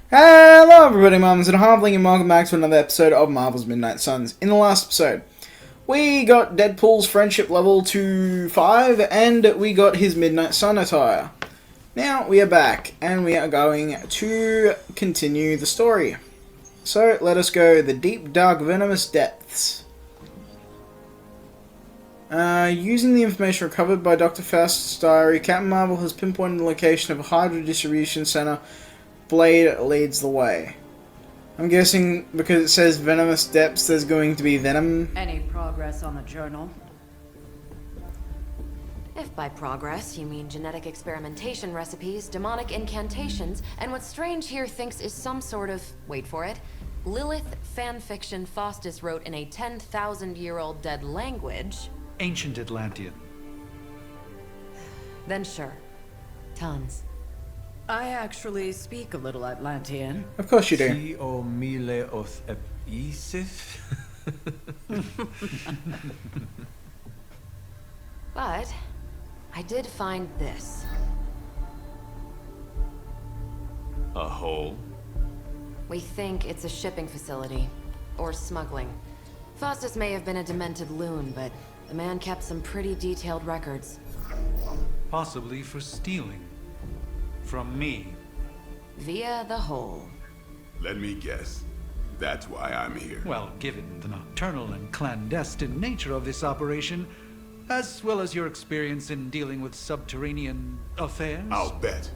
Hello everybody, mums and halfling, and welcome back to another episode of Marvel's Midnight Suns. In the last episode, we got Deadpool's friendship level to 5, and we got his Midnight Sun attire. Now we are back, and we are going to continue the story. So, let us go the deep, dark, venomous depths. Using the information recovered by Dr. Faust's diary, Captain Marvel has pinpointed the location of a Hydra distribution center. Blade leads the way. I'm guessing because it says venomous depths, there's going to be venom. Any progress on the journal? If by progress you mean genetic experimentation recipes, demonic incantations, and what Strange here thinks is some sort of, wait for it, Lilith fanfiction Faustus wrote in a 10,000-year-old dead language... Ancient Atlantean. Then sure. Tons. I actually speak a little Atlantean. Of course you do. Si o mile os episis. But I did find this. A hole? We think it's a shipping facility. Or smuggling. Faustus may have been a demented loon, but the man kept some pretty detailed records. Possibly for stealing. From me. Via the hole. Let me guess. That's why I'm here. Well, given the nocturnal and clandestine nature of this operation, as well as your experience in dealing with subterranean affairs... I'll bet.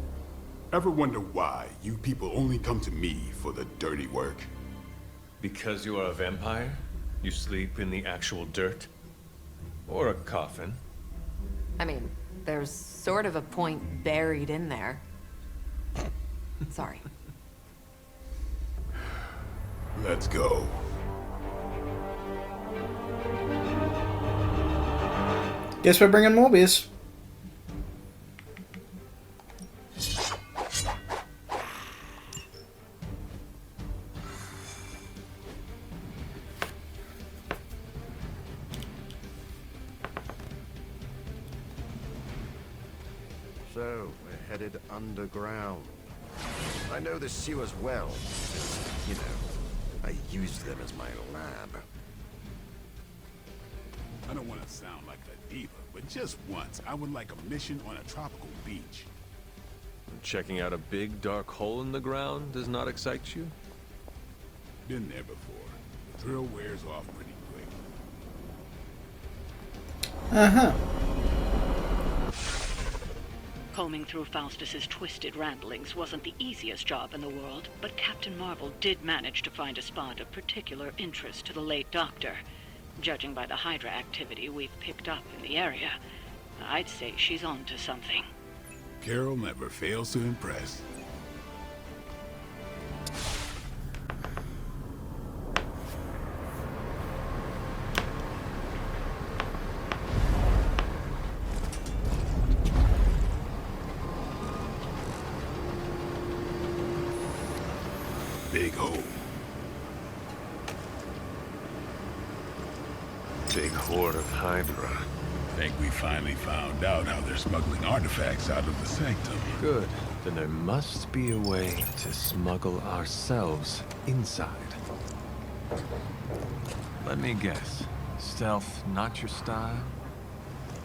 Ever wonder why you people only come to me for the dirty work? Because you are a vampire? You sleep in the actual dirt? Or a coffin? I mean, there's sort of a point buried in there. Sorry. Let's go. Guess we're bringing Morbius. So, we're headed underground. I know the sewers well. You know, I used them as my lab. I don't want to sound like a diva, but just once, I would like a mission on a tropical beach. Checking out a big dark hole in the ground does not excite you? Been there before. The thrill wears off pretty quick. Uh-huh. Combing through Faustus's twisted ramblings wasn't the easiest job in the world, but Captain Marvel did manage to find a spot of particular interest to the late Doctor. Judging by the Hydra activity we've picked up in the area, I'd say she's on to something. Carol never fails to impress. Big hole. Big horde of Hydra. Think we finally found out how they're smuggling artifacts out of the sanctum. Good. Then there must be a way to smuggle ourselves inside. Let me guess. Stealth not your style?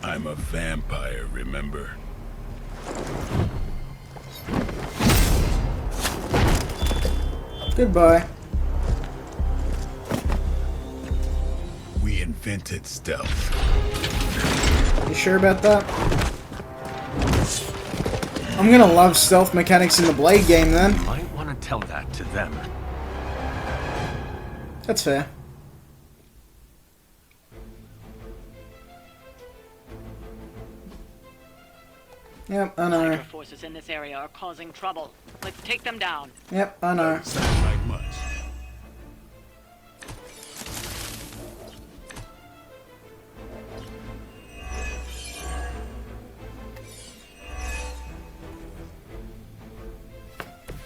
I'm a vampire, remember? Goodbye. We invented stealth. You sure about that? I'm gonna love stealth mechanics in the Blade game then. Might want to tell that to them. That's fair. Yep, I know. Hydra forces in this area are causing trouble. Let's take them down. Yep, I know. Doesn't sound like much.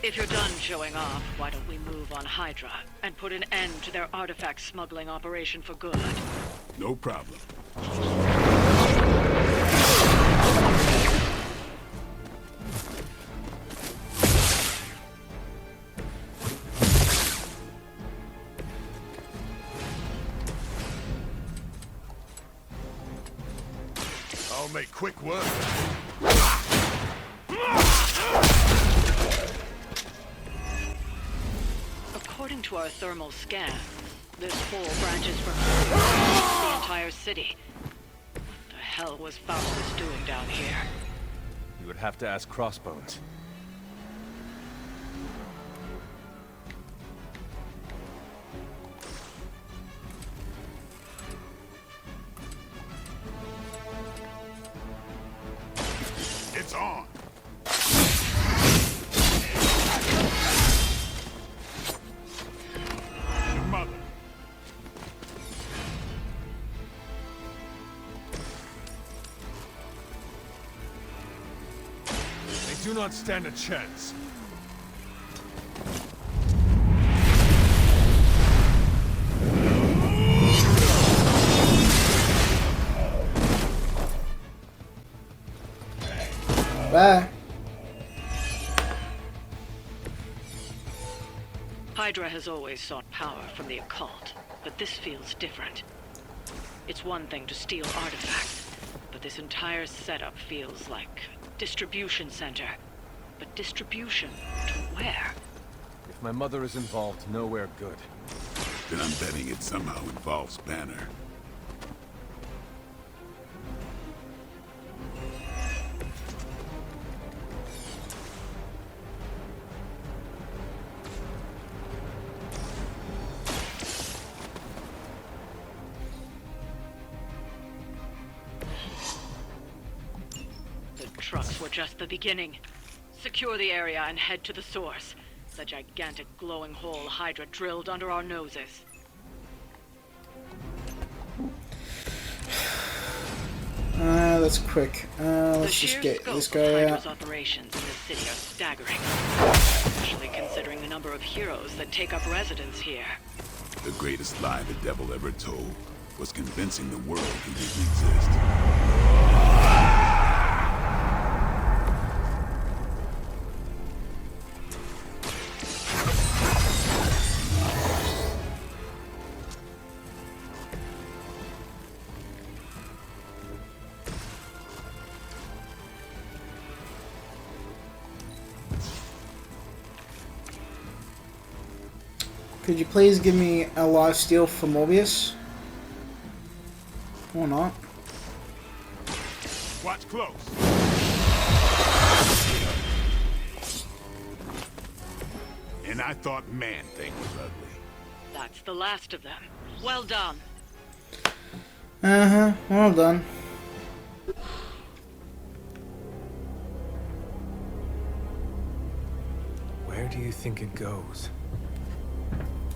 If you're done showing off, why don't we move on Hydra and put an end to their artifact smuggling operation for good? No problem. I'll make quick work. According to our thermal scan, this hole branches from the entire city. What the hell was Faustus doing down here? You would have to ask Crossbones. It's on. Your mother. They do not stand a chance. Bye. Hydra has always sought power from the occult, but this feels different. It's one thing to steal artifacts, but this entire setup feels like a distribution center. But distribution to where? If my mother is involved, nowhere good. Then I'm betting it somehow involves Banner. The trucks were just the beginning. Secure the area and head to the source. The gigantic glowing hole Hydra drilled under our noses. That's quick. Let's just get this guy Hydra's out. operations in this city are staggering, especially considering the number of heroes that take up residence here. The greatest lie the devil ever told was convincing the world he didn't exist. Could you please give me a life steal for Morbius? Or not? Watch close. And I thought Man-Thing was ugly. That's the last of them. Well done. Uh-huh. Well done. Where do you think it goes?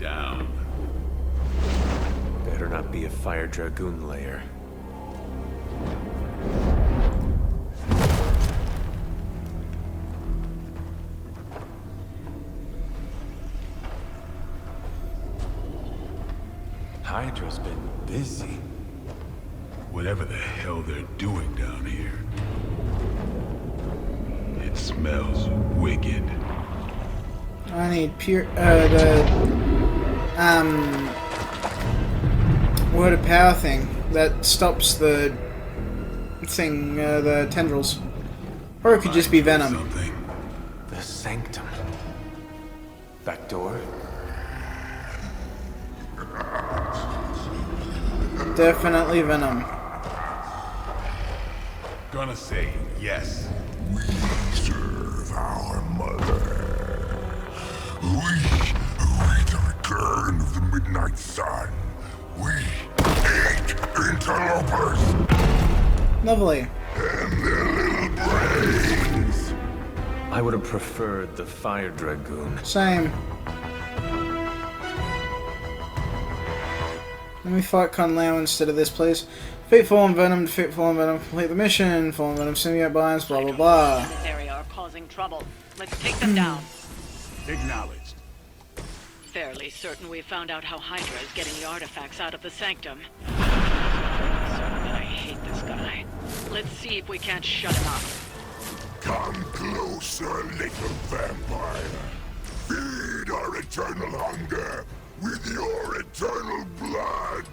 Down. Better not be a Fire Dragoon lair. Hydra's been busy. Whatever the hell they're doing down here. It smells wicked. I need pure, word of power thing that stops the thing, the tendrils. Or it could just be Venom. Something. The Sanctum. Back door? Definitely Venom. Gonna say yes. We serve our mother. We await the return of the Midnight Sun. We hate interlopers Lovely. and their little brains. I would have preferred the Fire Dragoon. Same. Let me fight Conlao instead of this, please. Defeat Fallen Venom, defeat Fallen Venom, complete the mission, Fallen Venom symbiote binds, blah blah blah. In this area are causing trouble. Let's take them down. Acknowledged. Fairly certain we found out how Hydra is getting the artifacts out of the Sanctum. I hate this guy. Let's see if we can't shut him up. Come closer, little vampire. Feed our eternal hunger with your eternal blood.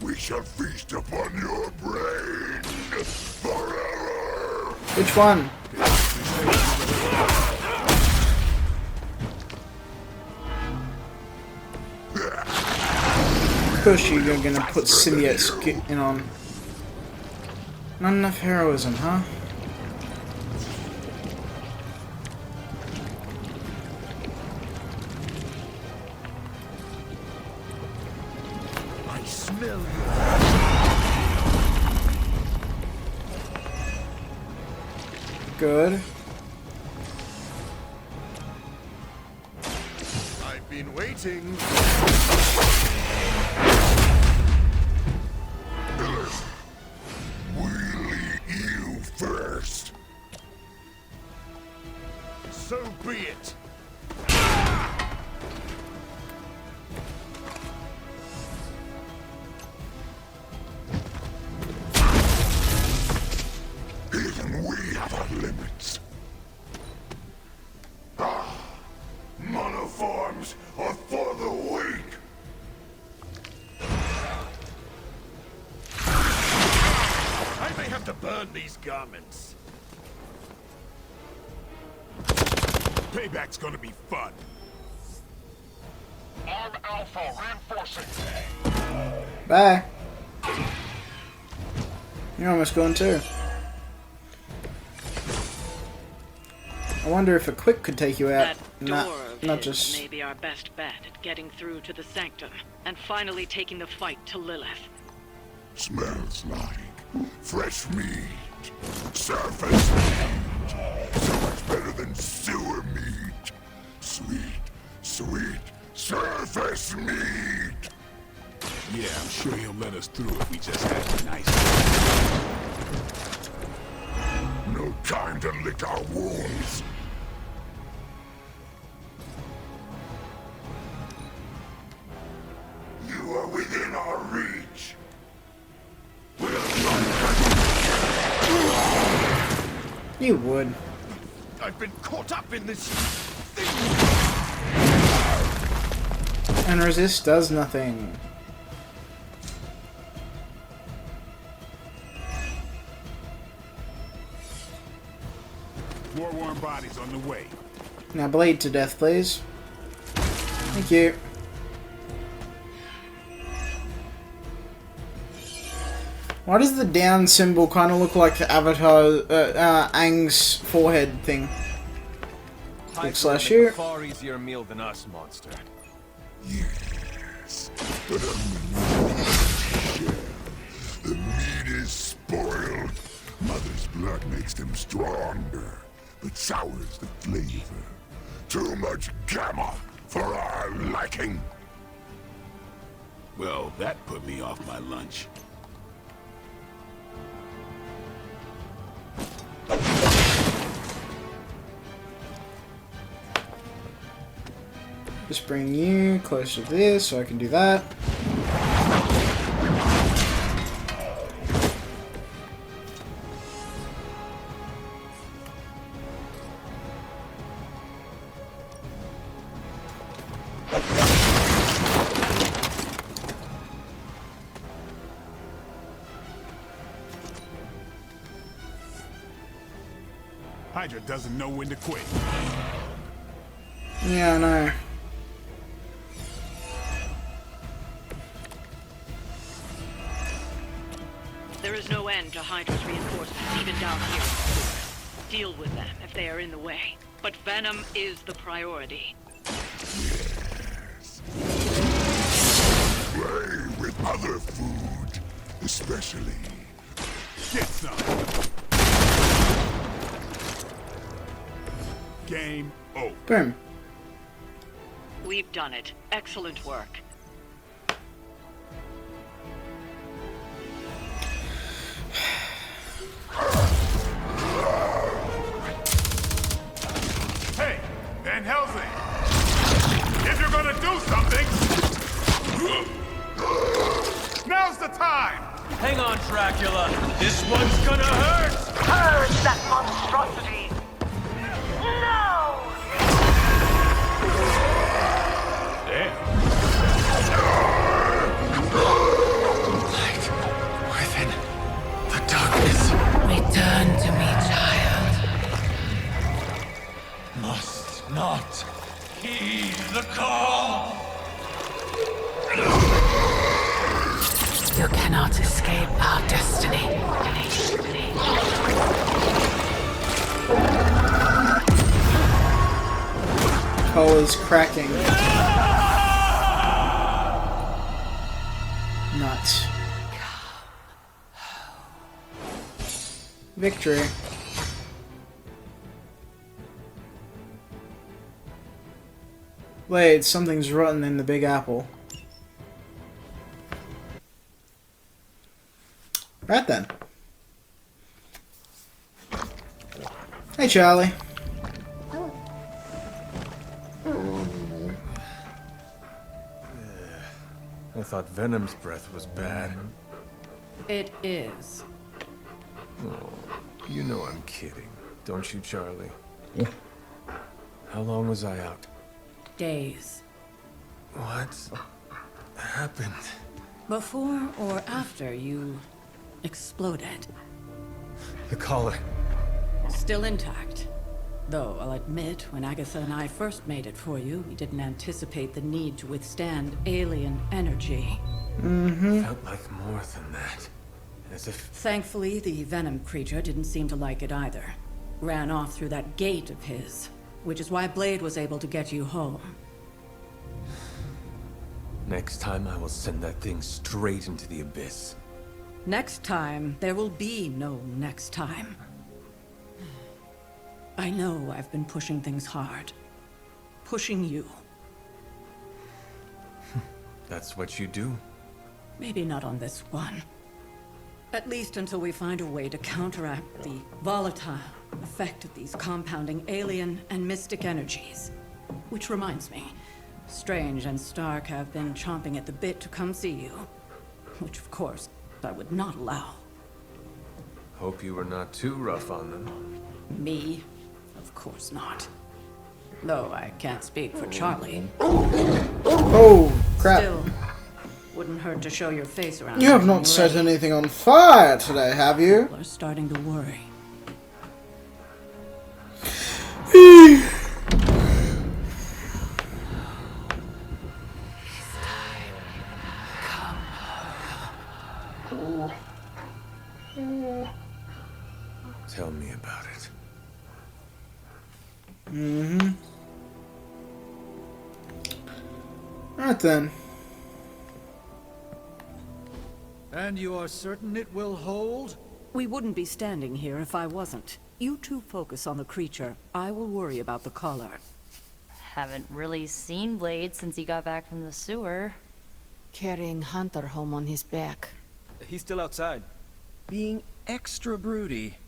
We shall feast upon your brain forever! Which one? Of course you're gonna put symbiote skin on. Not enough heroism, huh? I smell you. Good. I've been waiting. We'll eat you first. So be it. Even we have our limits. Monoforms are for the weak. I may have to burn these garments. Payback's gonna be fun. Arm Alpha reinforcing. Bye. You're almost going too. I wonder if a quick could take you out. That door of Not his just. may be our best bet at getting through to the Sanctum and finally taking the fight to Lilith. Smells like fresh meat. Surface meat. So much better than sewer meat. Sweet, sweet surface meat. Yeah, I'm sure he'll let us through if we just had a nice. No time to lick our wounds. You are within our reach. You would. I've been caught up in this thing. And resist does nothing. More warm bodies on the way. Now blade to death, please. Thank you. Why does the down symbol kind of look like the Avatar, Aang's forehead thing? Slash you. Far easier meal than us, monster. Yes, but the meat is spoiled. Mother's blood makes them stronger, but sours the flavor. Too much gamma for our liking. Well, that put me off my lunch. Just bring you closer to this so I can do that. Hydra doesn't know when to quit. Yeah, I know. There is no end to Hydra's reinforcements, even down here. Deal with them if they are in the way. But Venom is the priority. Yes. Play with other food, especially. Get some. Game over. Boom. We've done it. Excellent work. Hey, Van Helsing! If you're gonna do something, now's the time! Hang on, Dracula. This one's gonna hurt! Purge that monstrosity! No! Damn. the call! You cannot escape our destiny. Collar's cracking. Nuts. Victory. Wait, something's rotten in the Big Apple. Right then. Hey, Charlie. I thought Venom's breath was bad. It is. Oh, you know I'm kidding. Don't you, Charlie? How long was I out? Days. What happened? Before or after you exploded. The collar. Still intact. Though, I'll admit, when Agatha and I first made it for you, we didn't anticipate the need to withstand alien energy. Felt like more than that. As if... Thankfully, the Venom creature didn't seem to like it either. Ran off through that gate of his, which is why Blade was able to get you home. Next time I will send that thing straight into the abyss. Next time, there will be no next time. I know I've been pushing things hard. Pushing you. That's what you do? Maybe not on this one. At least until we find a way to counteract the volatile effect of these compounding alien and mystic energies. Which reminds me, Strange and Stark have been chomping at the bit to come see you. Which, of course, I would not allow. Hope you were not too rough on them. Me? Of course not. Though I can't speak for Charlie. Oh, crap. Still, wouldn't hurt to show your face around. You have not set anything on fire today, have you? People are starting to worry. Tell me about it. Right then. And you are certain it will hold? We wouldn't be standing here if I wasn't. You two focus on the creature. I will worry about the collar. Haven't really seen Blade since he got back from the sewer. Carrying Hunter home on his back. He's still outside. Being extra broody.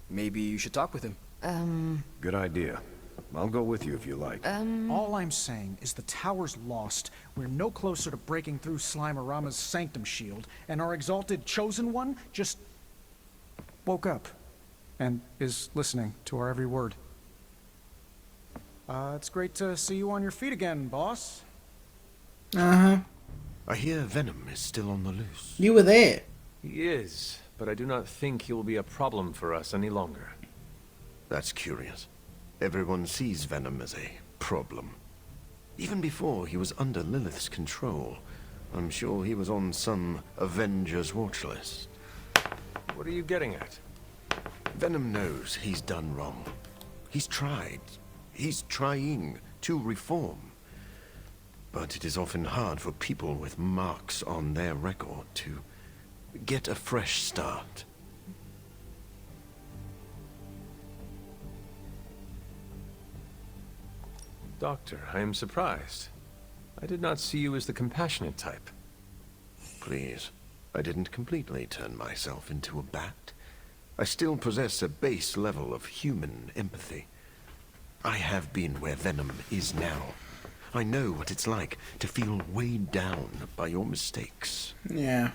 Maybe you should talk with him. Good idea. I'll go with you if you like. All I'm saying is the tower's lost. We're no closer to breaking through Slimerama's sanctum shield, and our exalted chosen one just woke up and is listening to our every word. It's great to see you on your feet again, boss. Uh-huh. I hear Venom is still on the loose. You were there. He is, but I do not think he will be a problem for us any longer. That's curious. Everyone sees Venom as a problem. Even before he was under Lilith's control, I'm sure he was on some Avengers watch list. What are you getting at? Venom knows he's done wrong. He's tried. He's trying to reform. But it is often hard for people with marks on their record to get a fresh start. Doctor, I am surprised. I did not see you as the compassionate type. Please, I didn't completely turn myself into a bat. I still possess a base level of human empathy. I have been where Venom is now. I know what it's like to feel weighed down by your mistakes. Yeah.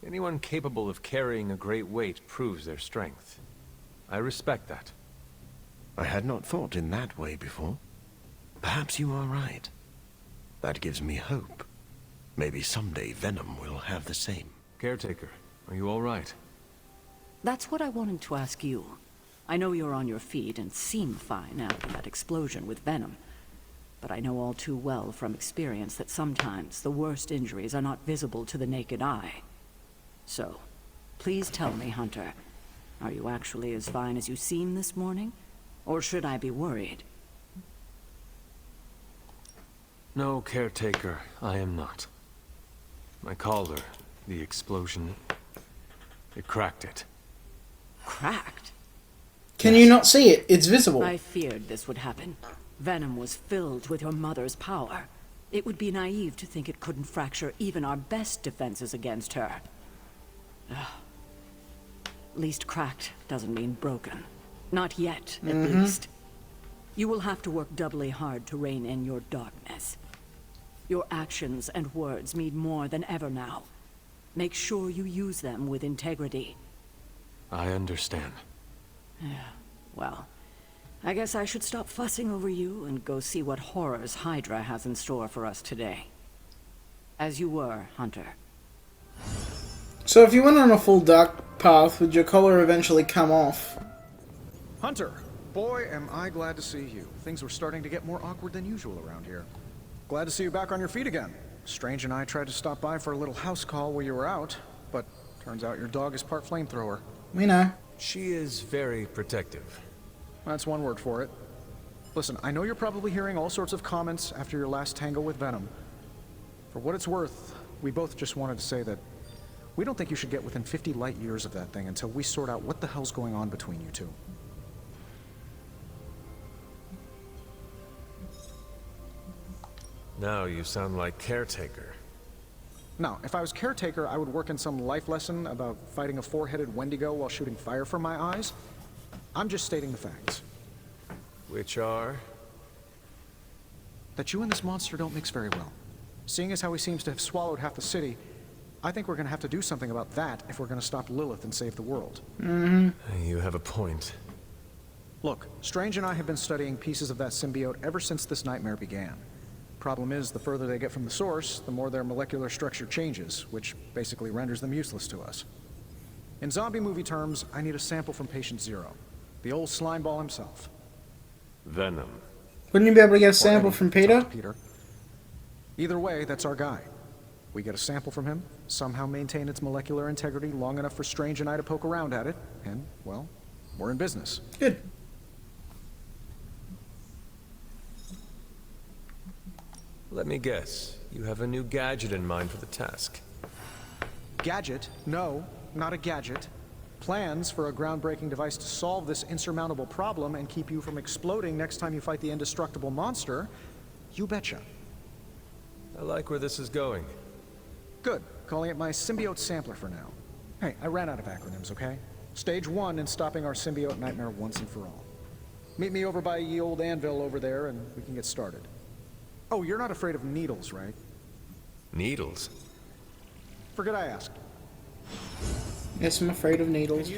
Anyone capable of carrying a great weight proves their strength. I respect that. I had not thought in that way before. Perhaps you are right. That gives me hope. Maybe someday Venom will have the same. Caretaker, are you all right? That's what I wanted to ask you. I know you're on your feet and seem fine after that explosion with Venom. But I know all too well from experience that sometimes the worst injuries are not visible to the naked eye. So, please tell me, Hunter, are you actually as fine as you seem this morning? Or should I be worried? No, caretaker, I am not. My collar, the explosion, it cracked it. Cracked? Can you not see it? It's visible. I feared this would happen. Venom was filled with your mother's power. It would be naive to think it couldn't fracture even our best defenses against her. Ugh. At least cracked doesn't mean broken. Not yet, at least. You will have to work doubly hard to rein in your darkness. Your actions and words mean more than ever now. Make sure you use them with integrity. I understand. Well, I guess I should stop fussing over you and go see what horrors Hydra has in store for us today. As you were, Hunter. So if you went on a full dark path, would your collar eventually come off? Hunter, boy, am I glad to see you. Things were starting to get more awkward than usual around here. Glad to see you back on your feet again. Strange and I tried to stop by for a little house call while you were out, but turns out your dog is part flamethrower. We know. She is very protective. That's one word for it. Listen, I know you're probably hearing all sorts of comments after your last tangle with Venom. For what it's worth, we both just wanted to say that we don't think you should get within 50 light years of that thing until we sort out what the hell's going on between you two. Now you sound like caretaker. Now, if I was caretaker, I would work in some life lesson about fighting a four-headed Wendigo while shooting fire from my eyes. I'm just stating the facts. Which are? That you and this monster don't mix very well. Seeing as how he seems to have swallowed half the city, I think we're gonna have to do something about that if we're gonna stop Lilith and save the world. You have a point. Look, Strange and I have been studying pieces of that symbiote ever since this nightmare began. Problem is, the further they get from the source, the more their molecular structure changes, which basically renders them useless to us. In zombie movie terms, I need a sample from Patient Zero, the old slimeball himself. Venom. Wouldn't you be able to get a sample from Peter? Peter. Either way, that's our guy. We get a sample from him, somehow maintain its molecular integrity long enough for Strange and I to poke around at it, and, well, we're in business. Good. Let me guess. You have a new gadget in mind for the task. Gadget? No, not a gadget. Plans for a groundbreaking device to solve this insurmountable problem and keep you from exploding next time you fight the indestructible monster? You betcha. I like where this is going. Good. Calling it my symbiote sampler for now. Hey, I ran out of acronyms, okay? Stage 1 in stopping our symbiote nightmare once and for all. Meet me over by ye old anvil over there and we can get started. Oh, you're not afraid of needles, right? Needles? Forget I asked. Yes, I'm afraid of needles.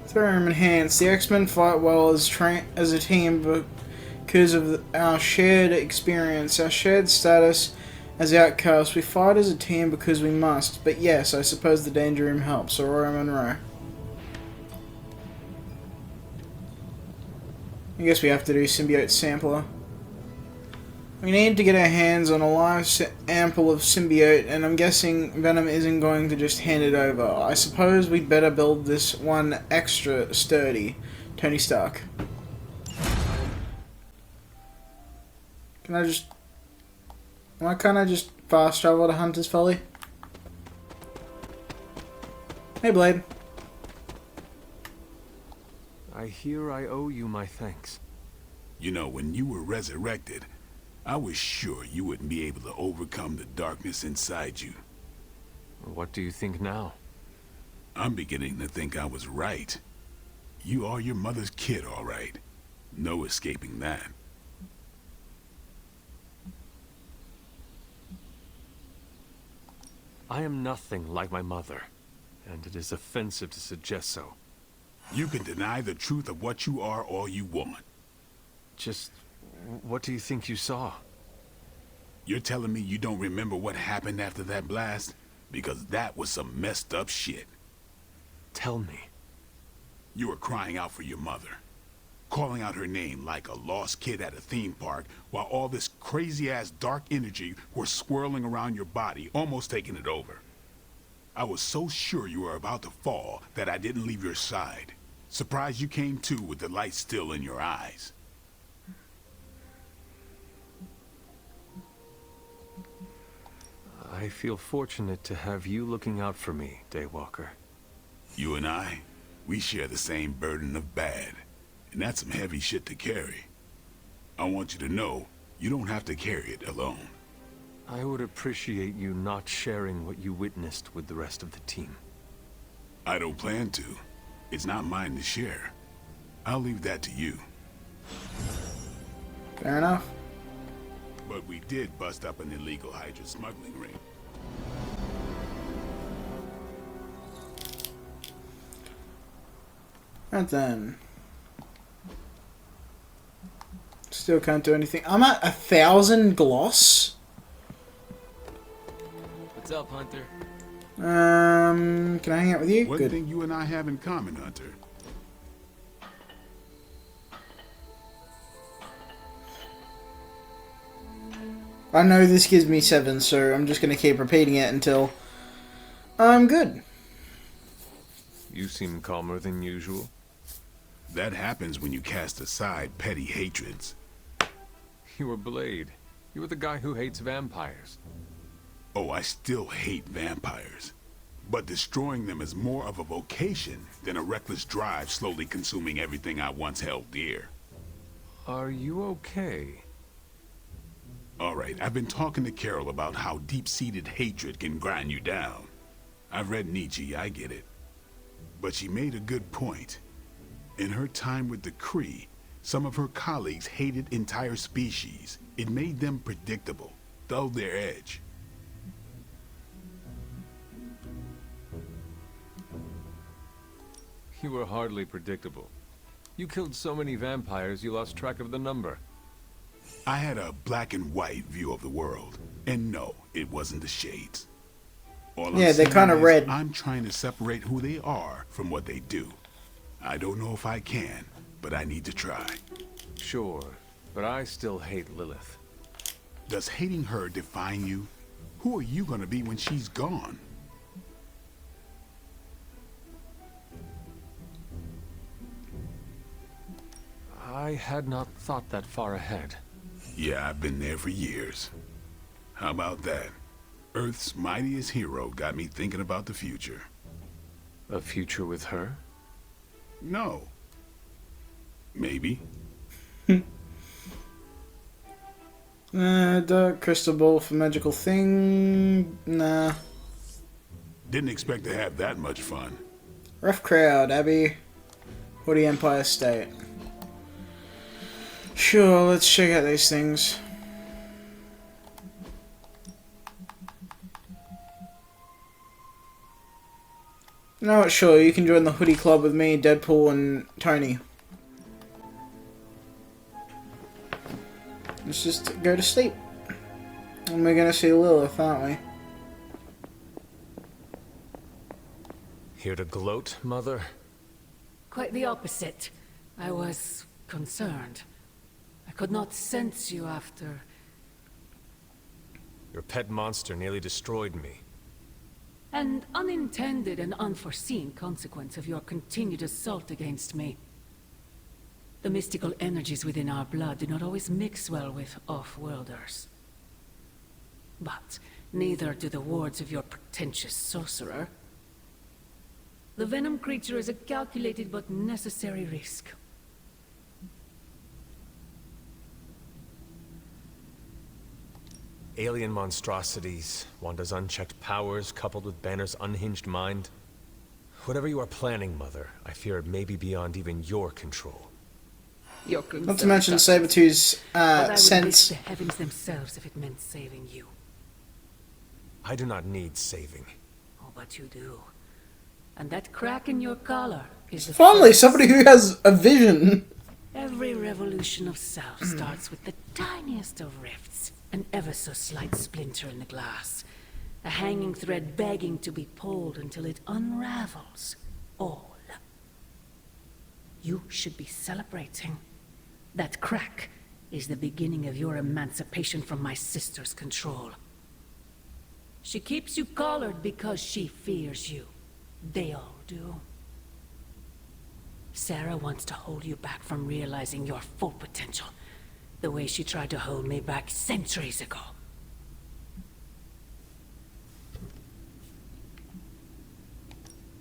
Thorium Enhanced. The X-Men fight well as a team because of our shared experience, our shared status as outcasts. We fight as a team because we must. But yes, I suppose the Danger Room helps. Aurora Monroe. I guess we have to do symbiote sampler. We need to get our hands on a live sample of symbiote, and I'm guessing Venom isn't going to just hand it over. I suppose we'd better build this one extra sturdy. Tony Stark. Why can't I just fast travel to Hunter's Folly? Hey, Blade. I hear I owe you my thanks. You know, when you were resurrected, I was sure you wouldn't be able to overcome the darkness inside you. What do you think now? I'm beginning to think I was right. You are your mother's kid, all right. No escaping that. I am nothing like my mother, and it is offensive to suggest so. You can deny the truth of what you are all you want. Just what do you think you saw? You're telling me you don't remember what happened after that blast? Because that was some messed up shit. Tell me. You were crying out for your mother, calling out her name like a lost kid at a theme park, while all this crazy-ass dark energy was swirling around your body, almost taking it over. I was so sure you were about to fall that I didn't leave your side. Surprised you came to with the light still in your eyes. I feel fortunate to have you looking out for me, Daywalker. You and I, we share the same burden of bad, and that's some heavy shit to carry. I want you to know, you don't have to carry it alone. I would appreciate you not sharing what you witnessed with the rest of the team. I don't plan to. It's not mine to share. I'll leave that to you. Fair enough. But we did bust up an illegal Hydra smuggling ring. And then... Still can't do anything. I'm at 1,000 gloss. What's up, Hunter? Can I hang out with you? One Good. thing you and I have in common, Hunter. I know this gives me 7, so I'm just going to keep repeating it until I'm good. You seem calmer than usual. That happens when you cast aside petty hatreds. You were Blade. You were the guy who hates vampires. Oh, I still hate vampires. But destroying them is more of a vocation than a reckless drive slowly consuming everything I once held dear. Are you okay? Alright, I've been talking to Carol about how deep-seated hatred can grind you down. I've read Nietzsche, I get it. But she made a good point. In her time with the Kree, some of her colleagues hated entire species. It made them predictable, dulled their edge. You were hardly predictable. You killed so many vampires you lost track of the number. I had a black and white view of the world. And no, it wasn't the shades. All I'm Yeah, they're saying kind of is red. I'm trying to separate who they are from what they do. I don't know if I can, but I need to try. Sure, but I still hate Lilith. Does hating her define you? Who are you gonna be when she's gone? I had not thought that far ahead. Yeah, I've been there for years. How about that? Earth's mightiest hero got me thinking about the future. A future with her? No. Maybe. Dark crystal ball for magical thing. Nah. Didn't expect to have that much fun. Rough crowd, Abby. Woody Empire State. Sure, let's check out these things. You know what, sure, you can join the Hoodie Club with me, Deadpool, and Tony. Let's just go to sleep. And we're gonna see Lilith, aren't we? Here to gloat, Mother? Quite the opposite. I was concerned. I could not sense you after... Your pet monster nearly destroyed me. An unintended and unforeseen consequence of your continued assault against me. The mystical energies within our blood do not always mix well with off-worlders. But neither do the wards of your pretentious sorcerer. The venom creature is a calculated but necessary risk. Alien monstrosities, Wanda's unchecked powers coupled with Banner's unhinged mind. Whatever you are planning, Mother, I fear it may be beyond even your control. Not to mention Sabretooth's But I would sense. wish the heavens themselves if it meant saving you. I do not need saving. Oh, but you do. And that crack in your collar is the Finally, first. somebody who has a vision. Every revolution of self starts with the tiniest of rifts, an ever so slight splinter in the glass, a hanging thread begging to be pulled until it unravels, all. You should be celebrating. That crack is the beginning of your emancipation from my sister's control. She keeps you collared because she fears you. They all do. Sarah wants to hold you back from realizing your full potential, the way she tried to hold me back centuries ago.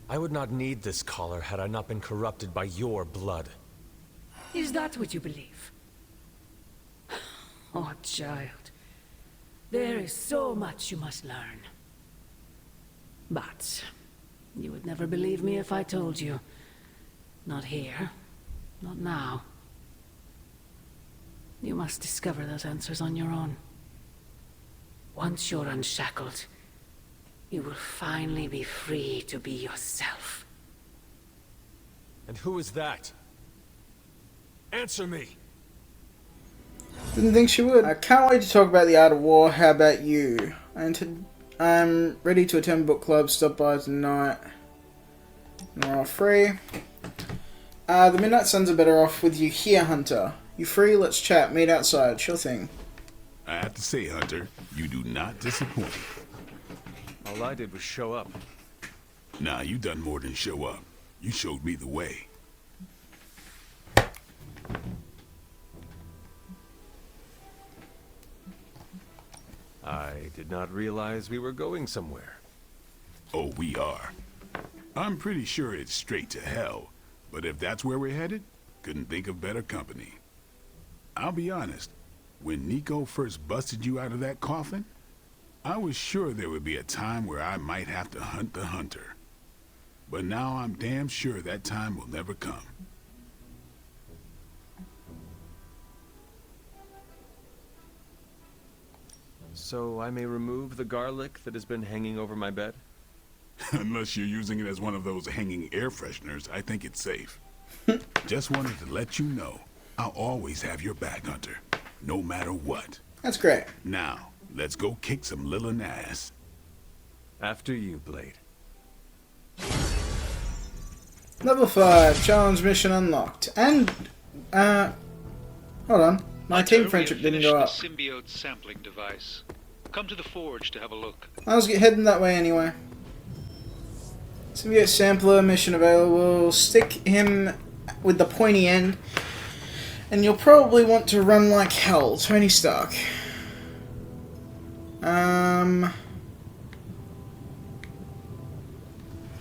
I would not need this collar had I not been corrupted by your blood. Is that what you believe? Oh, child. There is so much you must learn. But you would never believe me if I told you. Not here. Not now. You must discover those answers on your own. Once you're unshackled, you will finally be free to be yourself. And who is that? Answer me! Didn't think she would. I can't wait to talk about the Art of War. How about you? I'm ready to attend book club. Stop by tonight. We're all free. The Midnight Suns are better off with you here, Hunter. You free? Let's chat. Meet outside. Sure thing. I have to say, Hunter, you do not disappoint. All I did was show up. Nah, you done more than show up. You showed me the way. I did not realize we were going somewhere. Oh, we are. I'm pretty sure it's straight to hell, but if that's where we're headed, couldn't think of better company. I'll be honest, when Nico first busted you out of that coffin, I was sure there would be a time where I might have to hunt the hunter. But now I'm damn sure that time will never come. So I may remove the garlic that has been hanging over my bed? Unless you're using it as one of those hanging air fresheners, I think it's safe. Just wanted to let you know, I'll always have your back, Hunter. No matter what. That's great. Now, let's go kick some Lilin ass. After you, Blade. Level 5. Challenge mission unlocked. And, hold on. My team friendship didn't go up. The symbiote sampling device. Come to the forge to have a look. I was heading that way anyway. Symbiote sampler mission available. Stick him with the pointy end, and you'll probably want to run like hell. Tony Stark.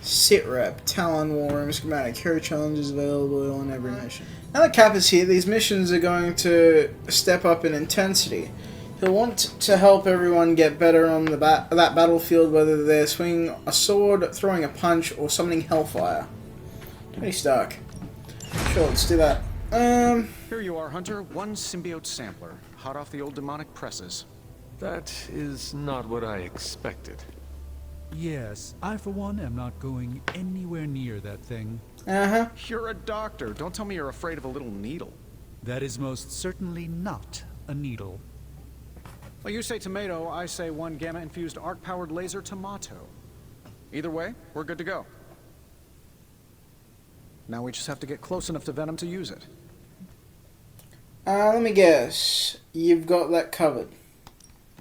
Sit rep, Talon War Room schematic, hero challenges available on every mission. Now that Cap is here, these missions are going to step up in intensity. He'll want to help everyone get better on the that battlefield, whether they're swinging a sword, throwing a punch, or summoning Hellfire. Tony Stark. Sure, let's do that. Here you are, Hunter. One symbiote sampler, hot off the old demonic presses. That is not what I expected. Yes, I for one am not going anywhere near that thing. Uh-huh. You're a doctor. Don't tell me you're afraid of a little needle. That is most certainly not a needle. Well, you say tomato, I say one gamma-infused arc-powered laser tomato. Either way, we're good to go. Now we just have to get close enough to Venom to use it. Let me guess. You've got that covered.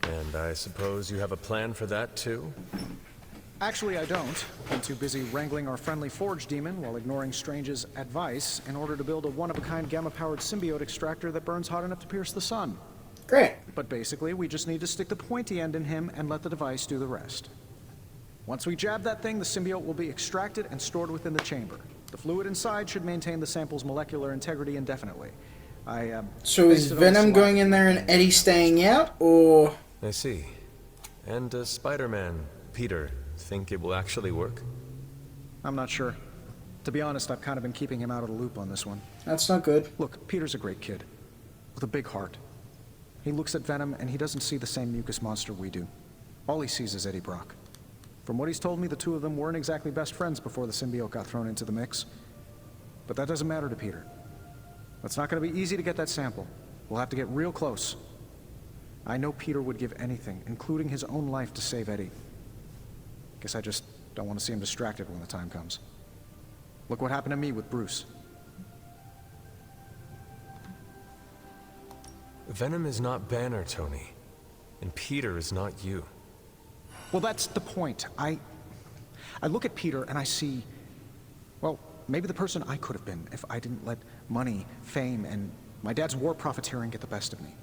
And I suppose you have a plan for that, too? Actually, I don't. I'm too busy wrangling our friendly Forge demon while ignoring Strange's advice in order to build a one-of-a-kind gamma-powered symbiote extractor that burns hot enough to pierce the sun. Great. But basically, we just need to stick the pointy end in him and let the device do the rest. Once we jab that thing, the symbiote will be extracted and stored within the chamber. The fluid inside should maintain the sample's molecular integrity indefinitely. So is Venom going in there and Eddie staying out, or...? I see. And does Spider-Man, Peter, think it will actually work? I'm not sure. To be honest, I've kind of been keeping him out of the loop on this one. That's not good. Look, Peter's a great kid. With a big heart. He looks at Venom and he doesn't see the same mucus monster we do. All he sees is Eddie Brock. From what he's told me, the two of them weren't exactly best friends before the symbiote got thrown into the mix. But that doesn't matter to Peter. It's not going to be easy to get that sample. We'll have to get real close. I know Peter would give anything, including his own life, to save Eddie. Guess I just don't want to see him distracted when the time comes. Look what happened to me with Bruce. Venom is not Banner, Tony. And Peter is not you. Well, that's the point. I look at Peter and I see, well, maybe the person I could have been if I didn't let money, fame, and my dad's war profiteering get the best of me.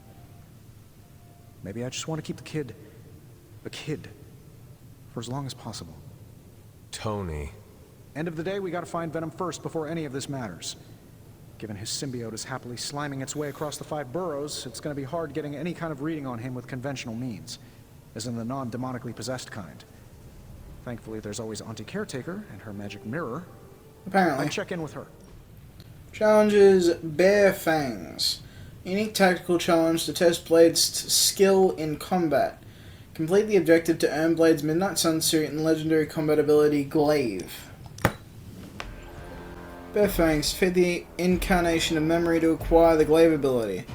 Maybe I just want to keep the kid, for as long as possible. Tony. End of the day, we gotta find Venom first before any of this matters. Given his symbiote is happily sliming its way across the 5 boroughs, it's gonna be hard getting any kind of reading on him with conventional means, as in the non-demonically possessed kind. Thankfully, there's always Auntie Caretaker and her magic mirror. Apparently. I'd check in with her. Challenges Bare Fangs. Unique tactical challenge to test Blade's skill in combat. Complete the objective to earn Blade's Midnight Sun suit and legendary combat ability Glaive. Bare Fangs. Feed the incarnation of memory to acquire the Glaive ability.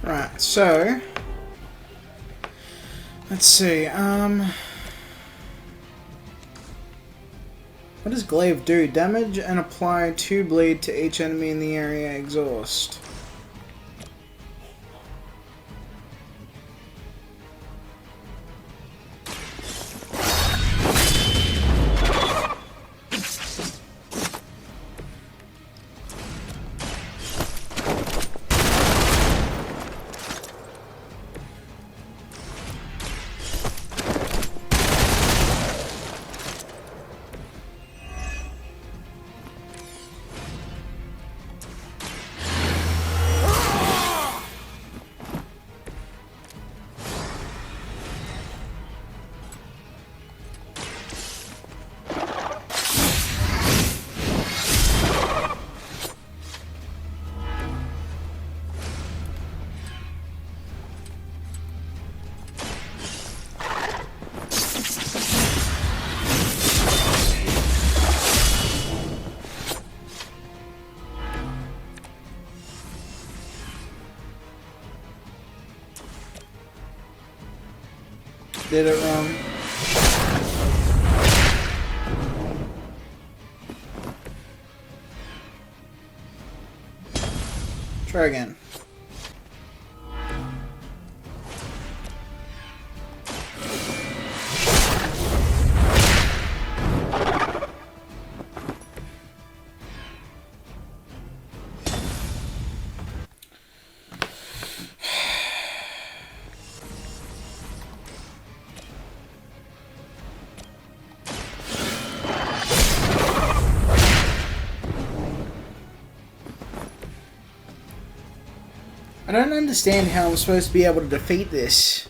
Right, so let's see, what does Glaive do? Damage and apply 2 bleed to each enemy in the area. Exhaust. Did it wrong. Try again. I don't understand how I'm supposed to be able to defeat this.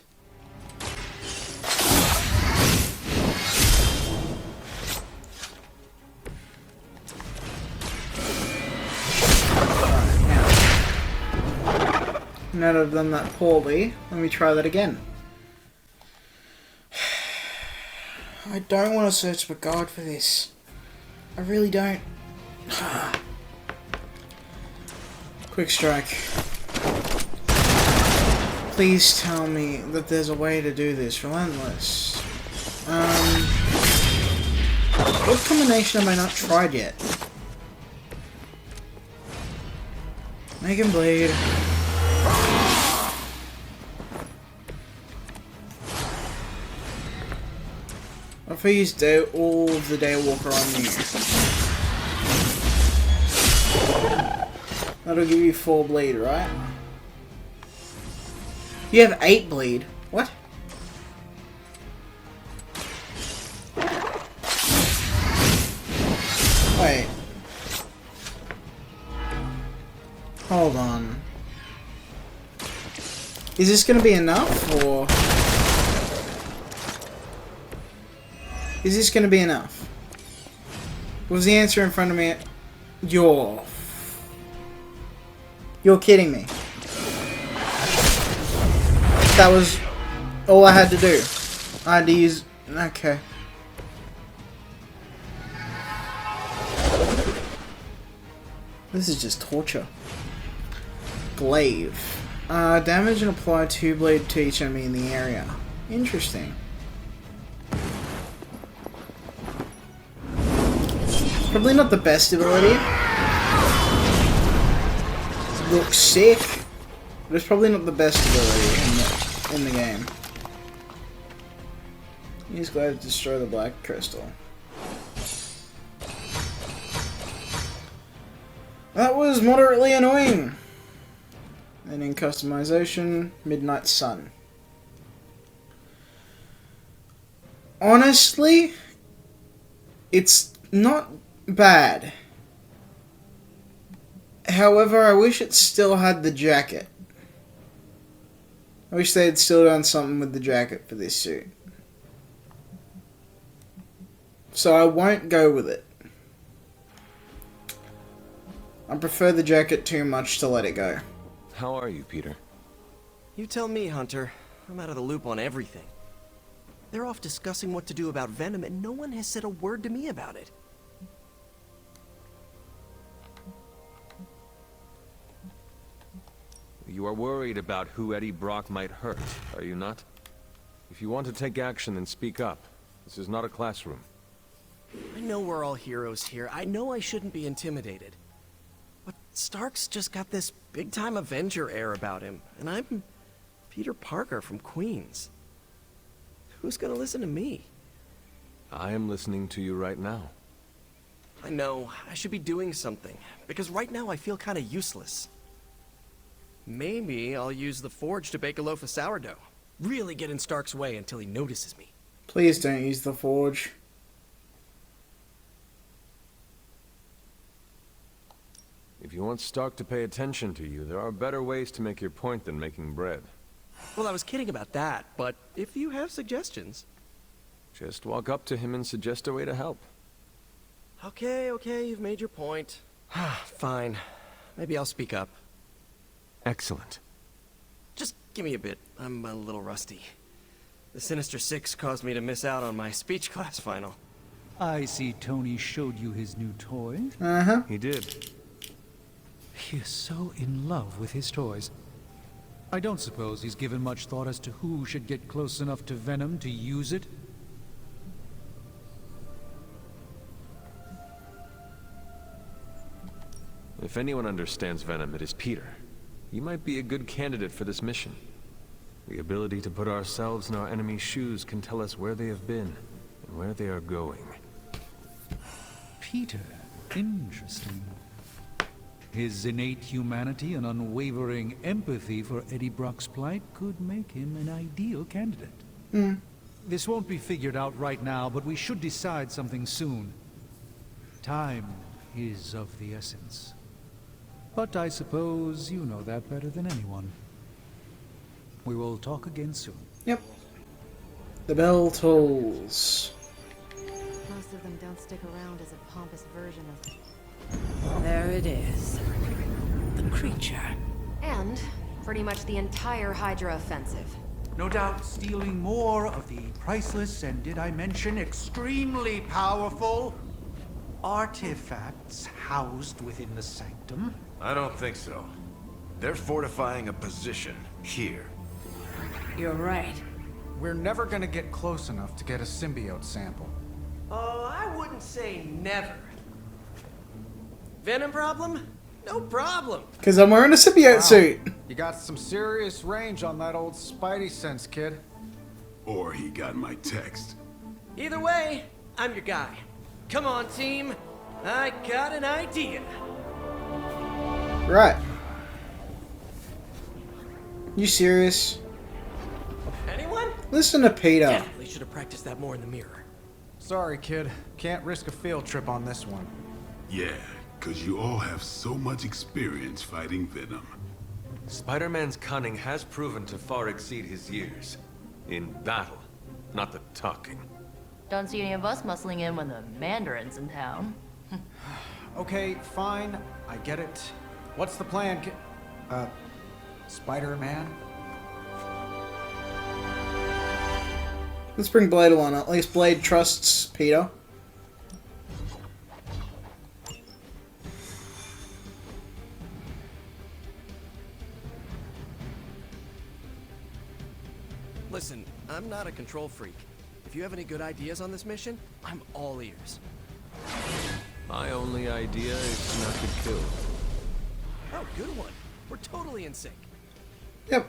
Now that I've done that poorly, let me try that again. I don't want to search for God for this. I really don't. Quick strike. Please tell me that there's a way to do this. Relentless. What combination have I not tried yet? Make him bleed. What if I use all of the Daywalker on you? That'll give you 4 bleed, right? You have 8 bleed. What? Wait. Hold on. Is this gonna be enough, or... Is this gonna be enough? Was the answer in front of me? You're kidding me. That was all I had to do. I had to use... Okay. This is just torture. Glaive. Damage and apply 2 blade to each enemy in the area. Interesting. Probably not the best ability. Looks sick, but it's probably not the best ability in the game. He's glad to destroy the black crystal. That was moderately annoying. And in customization, Midnight Sun. Honestly, it's not bad. However, I wish it still had the jacket. I wish they had still done something with the jacket for this suit. So I won't go with it. I prefer the jacket too much to let it go. How are you, Peter? You tell me, Hunter. I'm out of the loop on everything. They're off discussing what to do about Venom, and no one has said a word to me about it. You are worried about who Eddie Brock might hurt, are you not? If you want to take action, then speak up. This is not a classroom. I know we're all heroes here. I know I shouldn't be intimidated. But Stark's just got this big-time Avenger air about him, and I'm Peter Parker from Queens. Who's gonna listen to me? I am listening to you right now. I know, I should be doing something, because right now I feel kinda useless. Maybe I'll use the forge to bake a loaf of sourdough. Really get in Stark's way until he notices me. Please don't use the forge. If you want Stark to pay attention to you, there are better ways to make your point than making bread. Well, I was kidding about that, but if you have suggestions... Just walk up to him and suggest a way to help. Okay, you've made your point. Fine. Maybe I'll speak up. Excellent. Just give me a bit. I'm a little rusty. The Sinister Six caused me to miss out on my speech class final. I see Tony showed you his new toy. Uh-huh. He did. He is so in love with his toys. I don't suppose he's given much thought as to who should get close enough to Venom to use it. If anyone understands Venom, it is Peter. You might be a good candidate for this mission. The ability to put ourselves in our enemy's shoes can tell us where they have been and where they are going. Peter, interesting. His innate humanity and unwavering empathy for Eddie Brock's plight could make him an ideal candidate. This won't be figured out right now, but we should decide something soon. Time is of the essence. But I suppose you know that better than anyone. We will talk again soon. Yep. The bell tolls. Most of them don't stick around as a pompous version of... There it is. The creature. And pretty much the entire Hydra offensive. No doubt stealing more of the priceless and, did I mention, extremely powerful artifacts housed within the sanctum. I don't think so. They're fortifying a position here. You're right. We're never gonna get close enough to get a symbiote sample. Oh, I wouldn't say never. Venom problem? No problem. Because I'm wearing a symbiote suit. You got some serious range on that old Spidey sense, kid. Or he got my text. Either way, I'm your guy. Come on, team. I got an idea. Right. You serious? Anyone? Listen to Peter. Definitely should have practiced that more in the mirror. Sorry, kid. Can't risk a field trip on this one. Yeah, because you all have so much experience fighting Venom. Spider-Man's cunning has proven to far exceed his years. In battle, not the talking. Don't see any of us muscling in when the Mandarin's in town. Okay, fine. I get it. What's the plan, kid? Spider-Man? Let's bring Blade along. At least Blade trusts Peter. I'm not a control freak. If you have any good ideas on this mission, I'm all ears. My only idea is to not get killed. Oh, good one. We're totally in sync. Yep.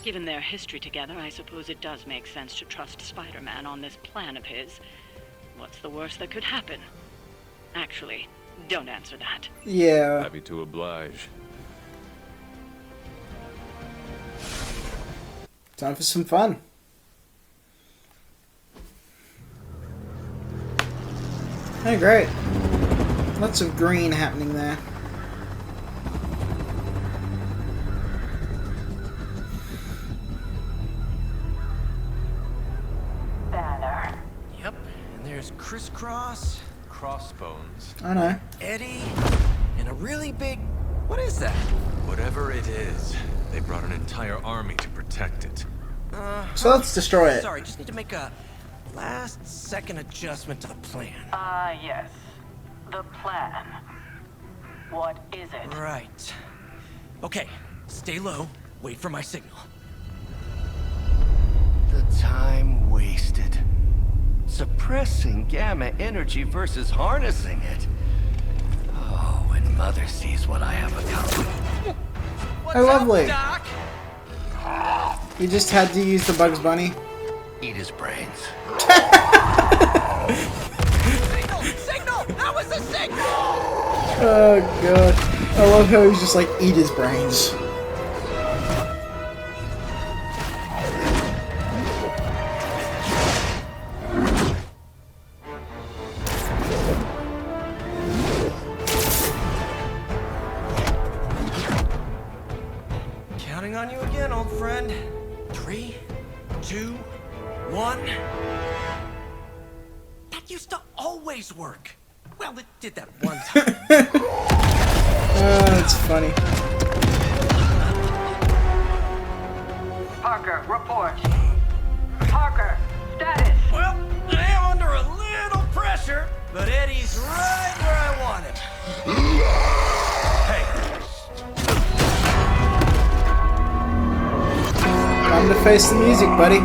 Given their history together, I suppose it does make sense to trust Spider-Man on this plan of his. What's the worst that could happen? Actually, don't answer that. Yeah. Happy to oblige. Time for some fun. Oh, great. Lots of green happening there. Banner. Yep, and there's Crisscross, Crossbones. I know. Eddie, and a really big... What is that? Whatever it is, they brought an entire army to protect it. So let's destroy it. Sorry, just need to make a last-second adjustment to the plan. Yes. The plan. What is it? Right. Okay, stay low, wait for my signal. The time wasted. Suppressing gamma energy versus harnessing it. Oh, when Mother sees what I have accomplished. Oh, lovely. You just had to use the Bugs Bunny. Eat his brains. Signal! That was the signal! Oh god. I love how he's just like, eat his brains. Counting on you again, old friend. 3, 2, 1. That used to always work. Well, it did that one time. That's funny. Parker, report. Parker, status. Well, I am under a little pressure, but Eddie's right where I want him. Hey. Time to face the music, buddy.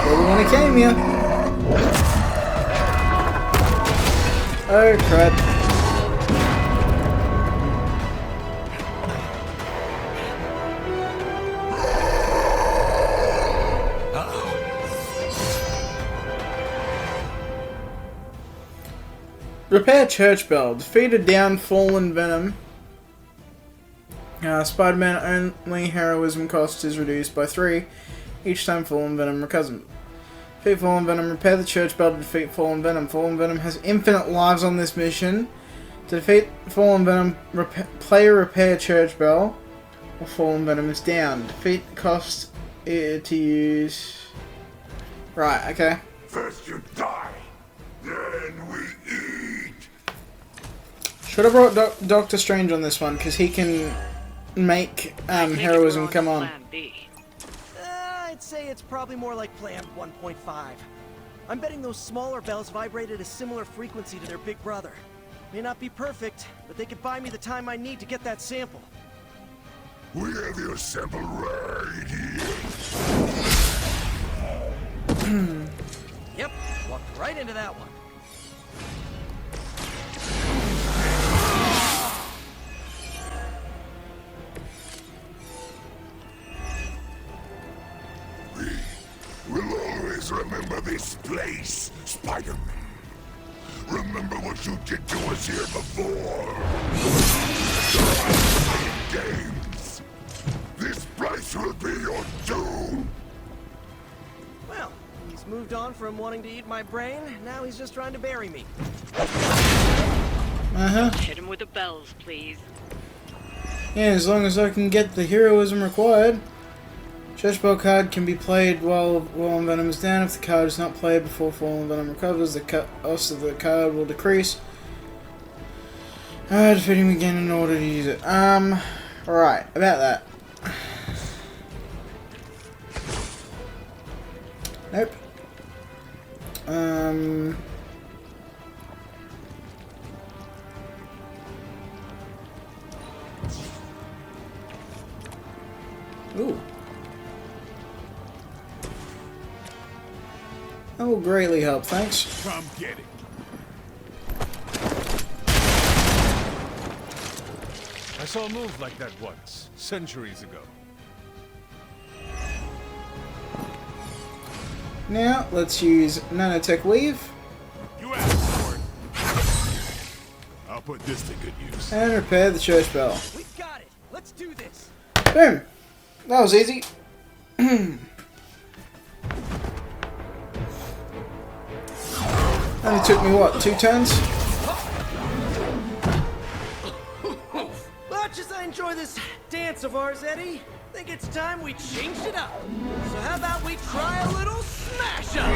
Really when it came here. Oh crud. Repair Church Bell. Defeated down fallen Venom. Spider-Man only heroism cost is reduced by 3 each time fallen Venom recovers. Defeat fallen Venom. Repair the Church Bell to defeat fallen Venom. Fallen Venom has infinite lives on this mission. To defeat fallen Venom, player repair Church Bell or fallen Venom is down. Defeat cost to use... Right, okay. First you die, then we eat. Should have brought Doctor Strange on this one, because he can make heroism come on. Plan B. I'd say it's probably more like Plan 1.5. I'm betting those smaller bells vibrate at a similar frequency to their big brother. May not be perfect, but they could buy me the time I need to get that sample. We have your sample right here. Yep, walked right into that one. We'll always remember this place, Spider-Man. Remember what you did to us here before. Games. This place will be your doom. Well, he's moved on from wanting to eat my brain. Now he's just trying to bury me. Hit him with the bells, please. Yeah, as long as I can get the heroism required. Church Bell card can be played while Fallen Venom is down. If the card is not played before Fallen Venom recovers, the cost of the card will decrease. Defeating him again in order to use it. Right, about that. Nope. Ooh. That will greatly help, thanks. Come get it. I saw a move like that once, centuries ago. Now, let's use Nanotech Weave. You asked for it. I'll put this to good use. And repair the church bell. We got it. Let's do this. Boom. That was easy. Only took me, what, 2 turns? Much as I enjoy this dance of ours, Eddie, I think it's time we changed it up. So how about we try a little smash up?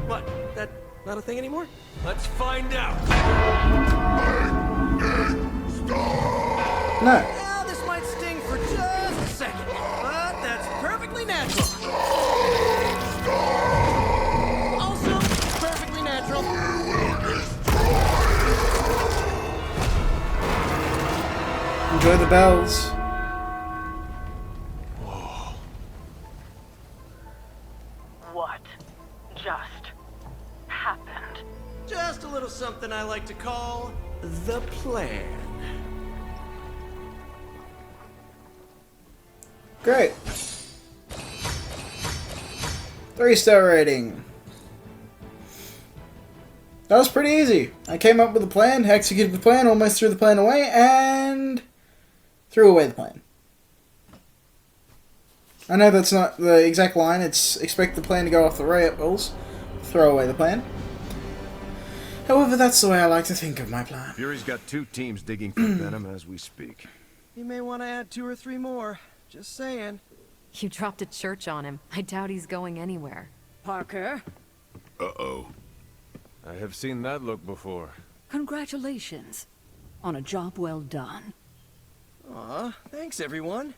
What? That not a thing anymore? Let's find out. No. Now, this might sting for just a second, but that's perfectly natural. Also, perfectly natural. Enjoy the bells. What just happened? Just a little something I like to call the plan. Great. 3-star rating. That was pretty easy. I came up with a plan, executed the plan, almost threw the plan away, and threw away the plan. I know that's not the exact line, it's expect the plan to go off the rails, throw away the plan. However, that's the way I like to think of my plan. Fury's got 2 teams digging for Venom as we speak. You may want to add 2 or 3 more. Just saying. You dropped a church on him. I doubt he's going anywhere. Parker, Uh-oh. I have seen that look before. Congratulations on a job well done. Aw, thanks everyone.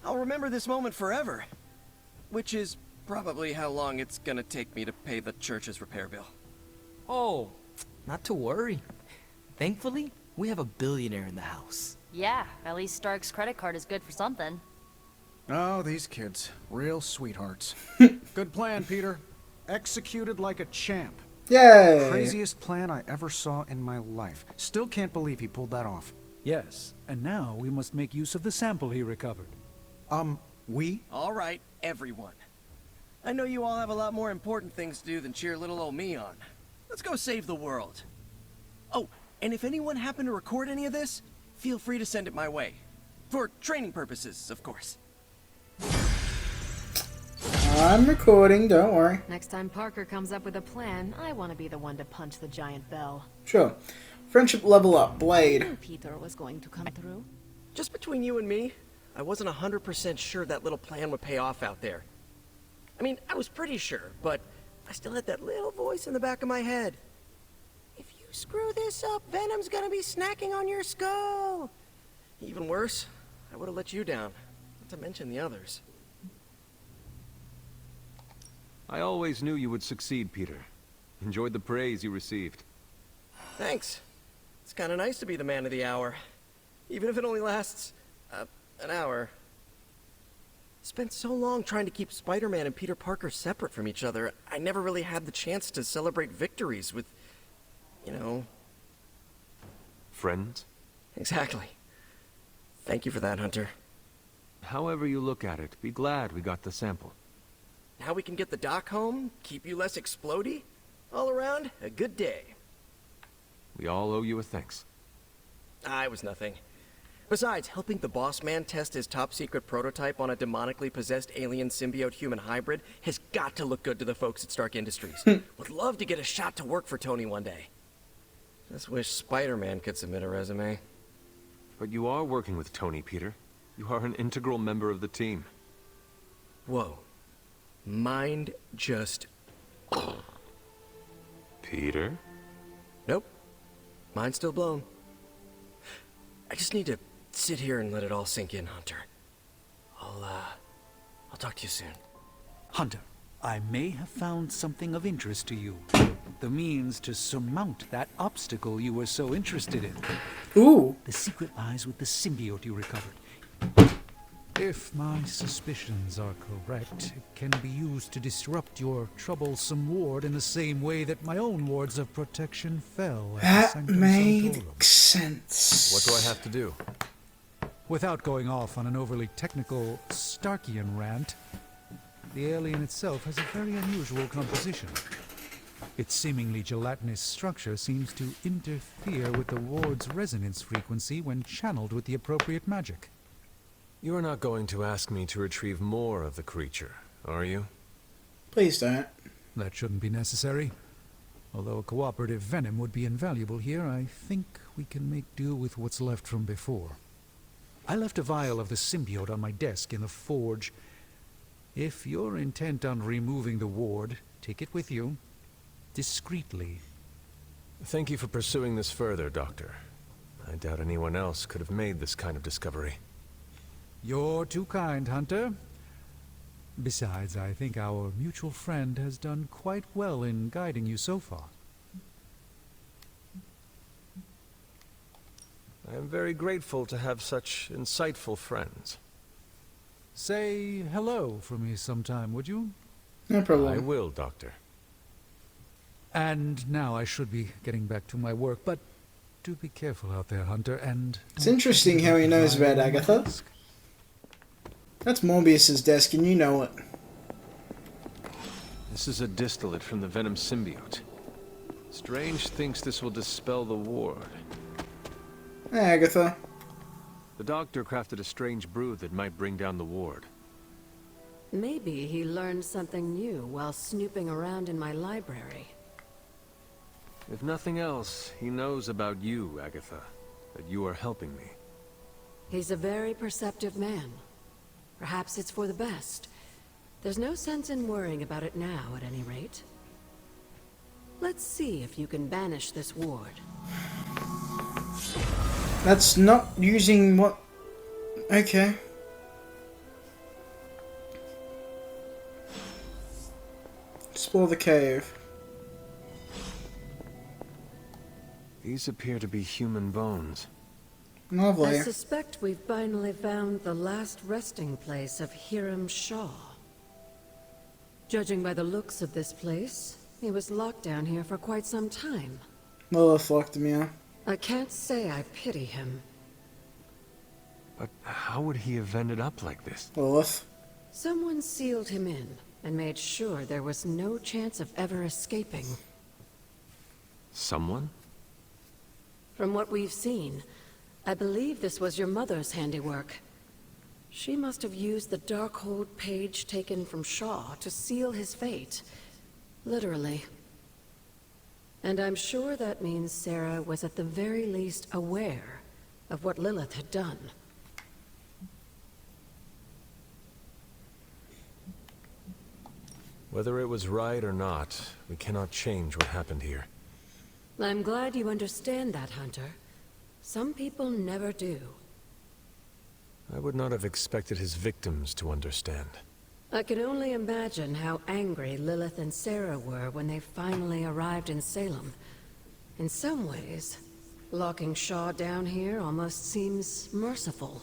I'll remember this moment forever. Which is probably how long it's gonna take me to pay the church's repair bill. Oh, not to worry. Thankfully, we have a billionaire in the house. Yeah, at least Stark's credit card is good for something. Oh, these kids. Real sweethearts. Good plan, Peter. Executed like a champ. Yay! Craziest plan I ever saw in my life. Still can't believe he pulled that off. Yes, and now we must make use of the sample he recovered. We? All right, everyone. I know you all have a lot more important things to do than cheer little old me on. Let's go save the world. Oh, and if anyone happened to record any of this, feel free to send it my way. For training purposes, of course. I'm recording, don't worry. Next time Parker comes up with a plan, I want to be the one to punch the giant bell. Sure. Friendship level up, Blade. Peter was going to come through. Just between you and me, I wasn't 100% sure that little plan would pay off out there. I mean, I was pretty sure, but I still had that little voice in the back of my head. If you screw this up, Venom's gonna be snacking on your skull. Even worse, I would have let you down, not to mention the others. I always knew you would succeed, Peter. Enjoyed the praise you received. Thanks. It's kind of nice to be the man of the hour. Even if it only lasts, an hour. Spent so long trying to keep Spider-Man and Peter Parker separate from each other, I never really had the chance to celebrate victories with, you know... Friends? Exactly. Thank you for that, Hunter. However you look at it, be glad we got the sample. Now we can get the doc home, keep you less explodey. All around, a good day. We all owe you a thanks. I was nothing. Besides, helping the boss man test his top-secret prototype on a demonically possessed alien symbiote-human hybrid has got to look good to the folks at Stark Industries. Would love to get a shot to work for Tony one day. Just wish Spider-Man could submit a resume. But you are working with Tony, Peter. You are an integral member of the team. Whoa. Mind just... Peter? Nope. Mind's still blown. I just need to sit here and let it all sink in, Hunter. I'll talk to you soon. Hunter, I may have found something of interest to you. the means to surmount that obstacle you were so interested in. Ooh. The secret lies with the symbiote you recovered. If my suspicions are correct, it can be used to disrupt your troublesome ward in the same way that my own wards of protection fell at That Sanctum made Sanctorum. sense. What do I have to do? Without going off on an overly technical Starkian rant, the alien itself has a very unusual composition. Its seemingly gelatinous structure seems to interfere with the ward's resonance frequency when channeled with the appropriate magic. You are not going to ask me to retrieve more of the creature, are you? Please don't. That shouldn't be necessary. Although a cooperative venom would be invaluable here, I think we can make do with what's left from before. I left a vial of the symbiote on my desk in the forge. If you're intent on removing the ward, take it with you. Discreetly. Thank you for pursuing this further, Doctor. I doubt anyone else could have made this kind of discovery. You're too kind, Hunter. Besides, I think our mutual friend has done quite well in guiding you so far. I am very grateful to have such insightful friends. Say hello for me sometime, would you? No problem. I will, Doctor. And now I should be getting back to my work, but do be careful out there, Hunter, and... It's interesting how he knows about Agatha. That's Morbius's desk, and you know it. This is a distillate from the Venom symbiote. Strange thinks this will dispel the ward. Hey, Agatha. The doctor crafted a strange brew that might bring down the ward. Maybe he learned something new while snooping around in my library. If nothing else, he knows about you, Agatha. That you are helping me. He's a very perceptive man. Perhaps it's for the best. There's no sense in worrying about it now, at any rate. Let's see if you can banish this ward. That's not using what... Okay. Explore the cave. These appear to be human bones. Lovely. I suspect we've finally found the last resting place of Hiram Shaw. Judging by the looks of this place, he was locked down here for quite some time. Lilith locked him, yeah. I can't say I pity him. But how would he have ended up like this? Lilith. Someone sealed him in and made sure there was no chance of ever escaping. Someone? From what we've seen, I believe this was your mother's handiwork. She must have used the Darkhold page taken from Shaw to seal his fate. Literally. And I'm sure that means Sarah was at the very least aware of what Lilith had done. Whether it was right or not, we cannot change what happened here. I'm glad you understand that, Hunter. Some people never do. I would not have expected his victims to understand. I can only imagine how angry Lilith and Sarah were when they finally arrived in Salem. In some ways, locking Shaw down here almost seems merciful.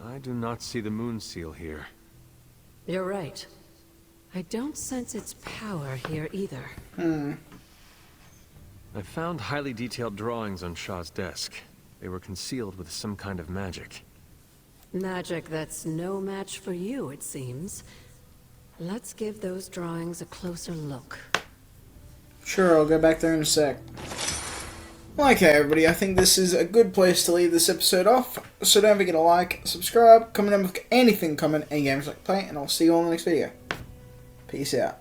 I do not see the moon seal here. You're right. I don't sense its power here either. I found highly detailed drawings on Shaw's desk. They were concealed with some kind of magic. Magic that's no match for you, it seems. Let's give those drawings a closer look. Sure, I'll go back there in a sec. Okay, everybody, I think this is a good place to leave this episode off. So don't forget to like, subscribe, comment on anything, comment any games like to play, and I'll see you all in the next video. Peace out.